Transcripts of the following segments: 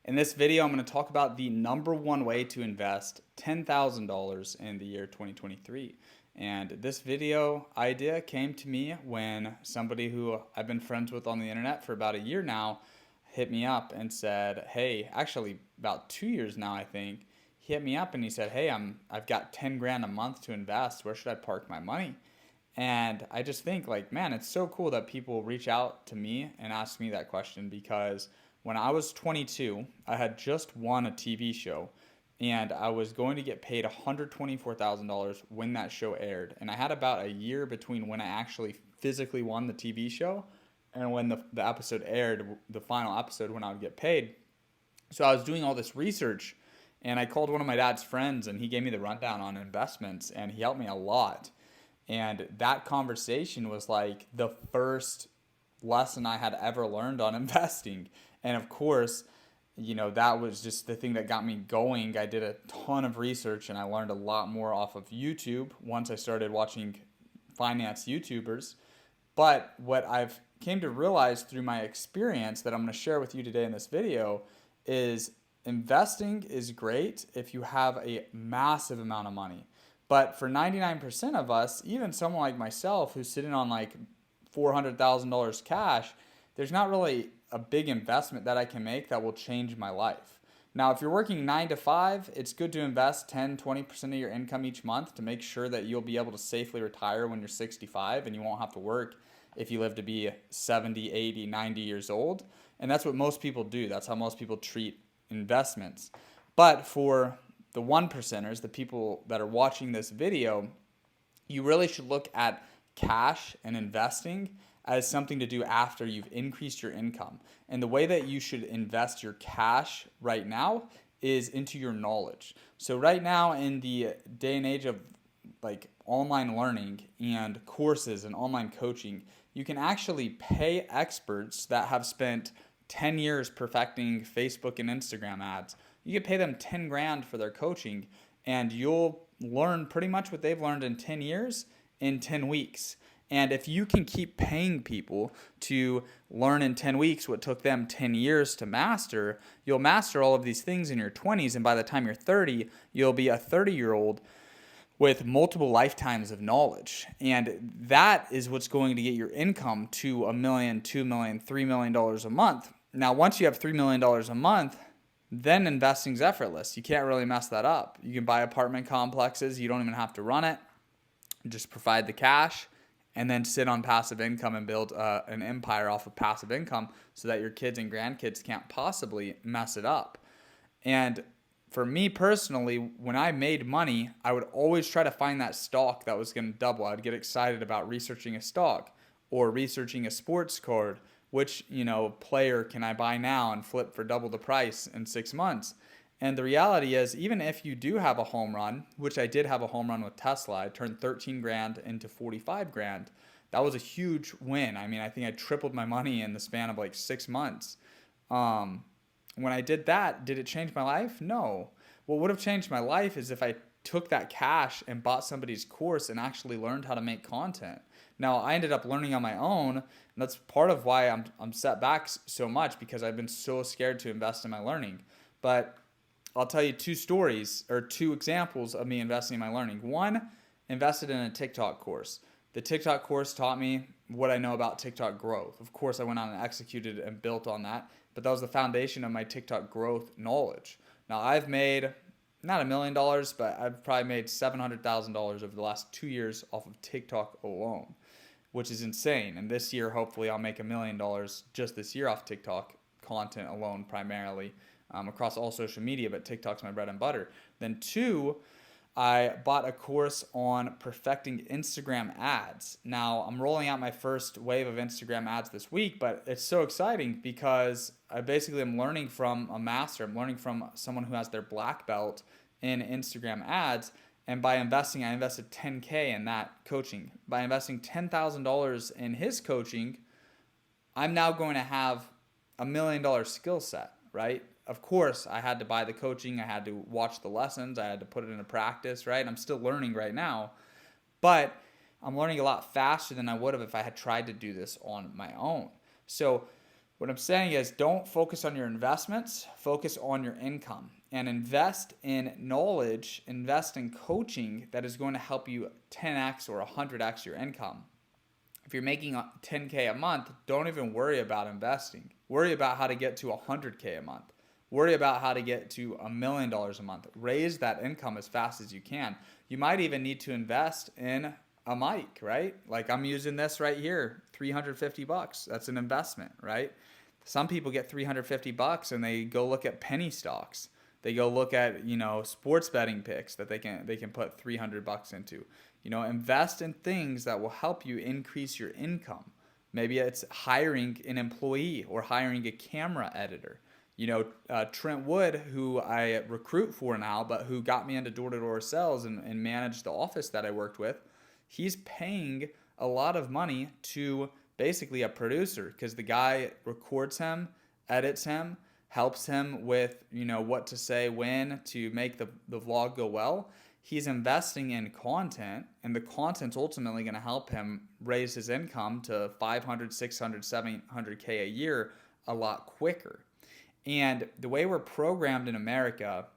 In this video, I'm going to talk about the number one way to invest $10,000 in the year 2023. And this video idea came to me when somebody who I've been friends with on the internet for about a year now hit me up and said, "Hey, actually about 2 years now, I think." He hit me up and he said, "Hey, I've got 10 grand a month to invest. Where should I park my money?" And I just think like, man, it's so cool that people reach out to me and ask me that question because when I was 22, I had just won a TV show and I was going to get paid $124,000 when that show aired. And I had about a year between when I actually physically won the TV show and when the episode aired, the final episode when I would get paid. So I was doing all this research and I called one of my dad's friends and he gave me the rundown on investments and he helped me a lot. And that conversation was like the first lesson I had ever learned on investing. And of course, that was just the thing that got me going. I did a ton of research and I learned a lot more off of YouTube once I started watching finance YouTubers. But what I've came to realize through my experience that I'm going to share with you today in this video is investing is great if you have a massive amount of money. But for 99% of us, even someone like myself who's sitting on like $400,000 cash, there's not really a big investment that I can make that will change my life. Now, if you're working 9 to 5, it's good to invest 10, 20% of your income each month to make sure that you'll be able to safely retire when you're 65 and you won't have to work if you live to be 70, 80, 90 years old. And that's what most people do. That's how most people treat investments. But for the one percenters, the people that are watching this video, you really should look at cash and investing as something to do after you've increased your income. And the way that you should invest your cash right now is into your knowledge. So right now in the day and age of like online learning and courses and online coaching, you can actually pay experts that have spent 10 years perfecting Facebook and Instagram ads. You can pay them 10 grand for their coaching and you'll learn pretty much what they've learned in 10 years in 10 weeks. And if you can keep paying people to learn in 10 weeks what took them 10 years to master, you'll master all of these things in your 20s. And by the time you're 30, you'll be a 30-year-old with multiple lifetimes of knowledge. And that is what's going to get your income to $1 million, $2 million, $3 million a month. Now, once you have $3 million a month, then investing's effortless. You can't really mess that up. You can buy apartment complexes. You don't even have to run it. Just provide the cash and then sit on passive income and build an empire off of passive income so that your kids and grandkids can't possibly mess it up. And for me personally, when I made money, I would always try to find that stock that was going to double. I'd get excited about researching a stock or researching a sports card. Which, player can I buy now and flip for double the price in 6 months? And the reality is, even if you do have a home run, which I did have a home run with Tesla, I turned 13 grand into 45 grand. That was a huge win. I mean, I think I tripled my money in the span of like 6 months. When I did that, did it change my life? No. What would have changed my life is if I took that cash and bought somebody's course and actually learned how to make content. Now, I ended up learning on my own, and that's part of why I'm set back so much because I've been so scared to invest in my learning. But I'll tell you two stories or two examples of me investing in my learning. One, invested in a TikTok course. The TikTok course taught me what I know about TikTok growth. Of course, I went on and executed and built on that, but that was the foundation of my TikTok growth knowledge. Now, I've made not $1 million, but I've probably made $700,000 over the last 2 years off of TikTok alone, which is insane. And this year, hopefully, I'll make $1 million just this year off TikTok content alone, primarily across all social media, but TikTok's my bread and butter. Then two, I bought a course on perfecting Instagram ads. Now, I'm rolling out my first wave of Instagram ads this week, but it's so exciting because I basically am learning from a master. I'm learning from someone who has their black belt in Instagram ads. And by investing, I invested $10K in that coaching. By investing $10,000 in his coaching, I'm now going to have $1 million skill set, right? Of course, I had to buy the coaching. I had to watch the lessons. I had to put it into practice, right? I'm still learning right now, but I'm learning a lot faster than I would have if I had tried to do this on my own. So What I'm saying is don't focus on your investments, focus on your income and invest in knowledge, invest in coaching that is going to help you 10x or 100x your income. If you're making 10K a month, don't even worry about investing. Worry about how to get to 100K a month. Worry about how to get to $1 million a month. Raise that income as fast as you can. You might even need to invest in a mic, right? Like I'm using this right here, $350. That's an investment, right? Some people get $350 and they go look at penny stocks. They go look at, sports betting picks that they can put $300 into. Invest in things that will help you increase your income. Maybe it's hiring an employee or hiring a camera editor. Trent Wood, who I recruit for now, but who got me into door-to-door sales and managed the office that I worked with, he's paying a lot of money to basically a producer because the guy records him, edits him, helps him with, what to say when to make the vlog go well. He's investing in content, and the content's ultimately going to help him raise his income to 500, 600, 700K a year a lot quicker. And the way we're programmed in America,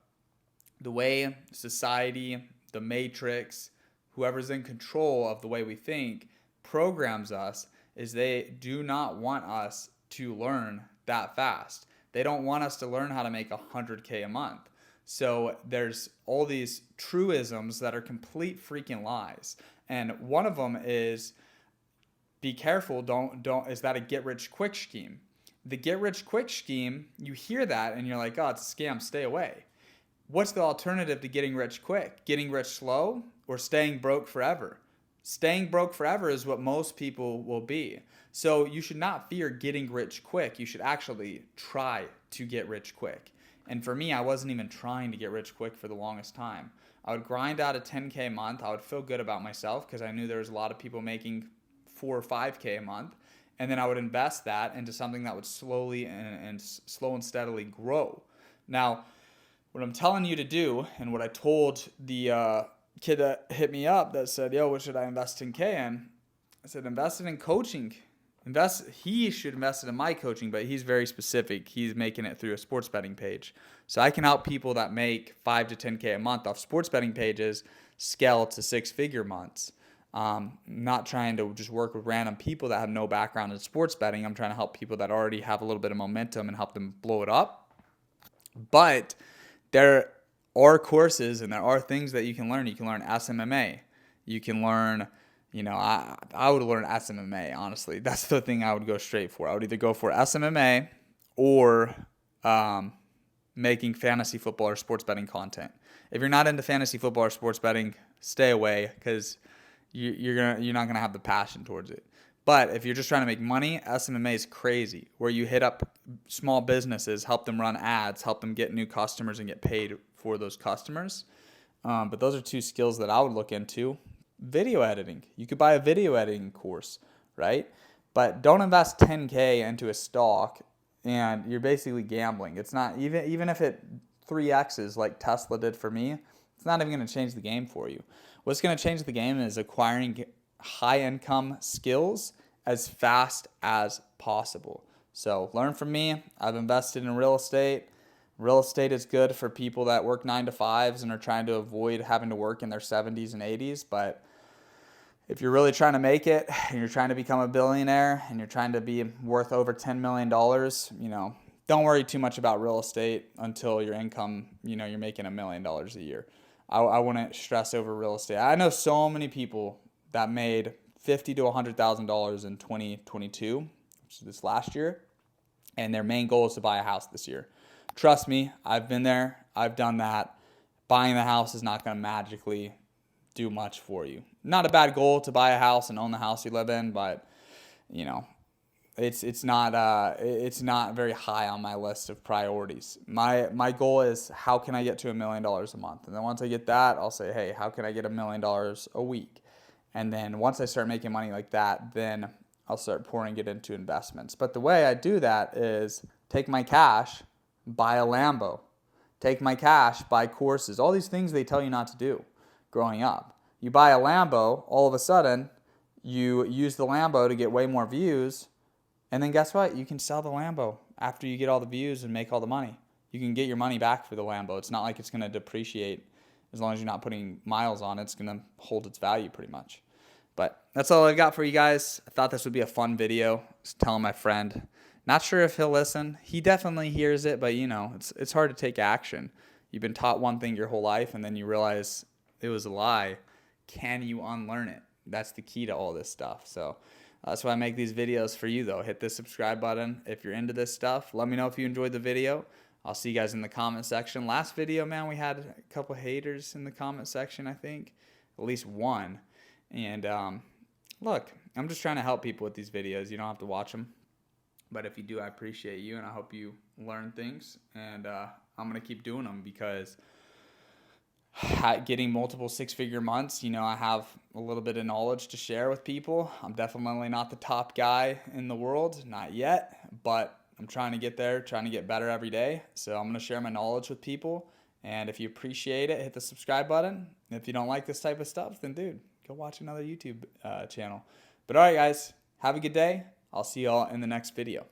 the way society, the matrix, whoever's in control of the way we think programs us is they do not want us to learn that fast. They don't want us to learn how to make 100K a month. So there's all these truisms that are complete freaking lies. And one of them is be careful, is that a get rich quick scheme? The get rich quick scheme, you hear that and you're like, oh, it's a scam, stay away. What's the alternative to getting rich quick? Getting rich slow or staying broke forever? Staying broke forever is what most people will be. So you should not fear getting rich quick. You should actually try to get rich quick. And for me, I wasn't even trying to get rich quick for the longest time. I would grind out a 10K a month. I would feel good about myself because I knew there was a lot of people making 4 or 5K a month. And then I would invest that into something that would slowly and slow and steadily grow. Now, what I'm telling you to do, and what I told the kid that hit me up that said, yo, what should I invest 10K in? I said, invest it in coaching. He should invest it in my coaching, but he's very specific. He's making it through a sports betting page. So I can help people that make 5 to 10K a month off sports betting pages scale to 6-figure months. Not trying to just work with random people that have no background in sports betting. I'm trying to help people that already have a little bit of momentum and help them blow it up. But there are courses and there are things that you can learn. You can learn SMMA. You can learn, I would learn SMMA, honestly. That's the thing I would go straight for. I would either go for SMMA or making fantasy football or sports betting content. If you're not into fantasy football or sports betting, stay away because you're not gonna have the passion towards it. But if you're just trying to make money, SMMA is crazy, where you hit up small businesses, help them run ads, help them get new customers and get paid for those customers. But those are two skills that I would look into. Video editing. You could buy a video editing course, right? But don't invest 10K into a stock and you're basically gambling. It's not, even if it 3X's like Tesla did for me, it's not even going to change the game for you. What's going to change the game is acquiring high income skills as fast as possible. So learn from me. I've invested in real estate. Real estate is good for people that work 9 to 5s and are trying to avoid having to work in their 70s and 80s. But if you're really trying to make it and you're trying to become a billionaire and you're trying to be worth over $10 million, don't worry too much about real estate until your income, you're making $1 million a year. I wouldn't stress over real estate. I know so many people that made $50,000 to $100,000 in 2022, which is this last year, and their main goal is to buy a house this year. Trust me, I've been there. I've done that. Buying the house is not going to magically do much for you. Not a bad goal to buy a house and own the house you live in, but it's not very high on my list of priorities. My goal is how can I get to $1 million a month? And then once I get that, I'll say, hey, how can I get $1 million a week? And then once I start making money like that, then I'll start pouring it into investments. But the way I do that is take my cash, buy a Lambo. Take my cash, buy courses. All these things they tell you not to do growing up. You buy a Lambo, all of a sudden, you use the Lambo to get way more views, And then guess what? You can sell the Lambo after you get all the views and make all the money. You can get your money back for the Lambo. It's not like it's going to depreciate. As long as you're not putting miles on it, it's going to hold its value pretty much. But that's all I've got for you guys. I thought this would be a fun video. Just telling my friend. Not sure if he'll listen. He definitely hears it, but you know, it's hard to take action. You've been taught one thing your whole life, and then you realize it was a lie. Can you unlearn it? That's the key to all this stuff. So that's why I make these videos for you, though. Hit the subscribe button if you're into this stuff. Let me know if you enjoyed the video. I'll see you guys in the comment section. Last video, man, we had a couple haters in the comment section, I think. At least one. And look, I'm just trying to help people with these videos. You don't have to watch them. But if you do, I appreciate you, and I hope you learn things. And I'm going to keep doing them because getting multiple six-figure months, you know, I have a little bit of knowledge to share with people. I'm definitely not the top guy in the world, not yet, but I'm trying to get there, trying to get better every day. So I'm going to share my knowledge with people. And if you appreciate it, hit the subscribe button. And if you don't like this type of stuff, then dude, go watch another YouTube channel. But all right, guys, have a good day. I'll see y'all in the next video.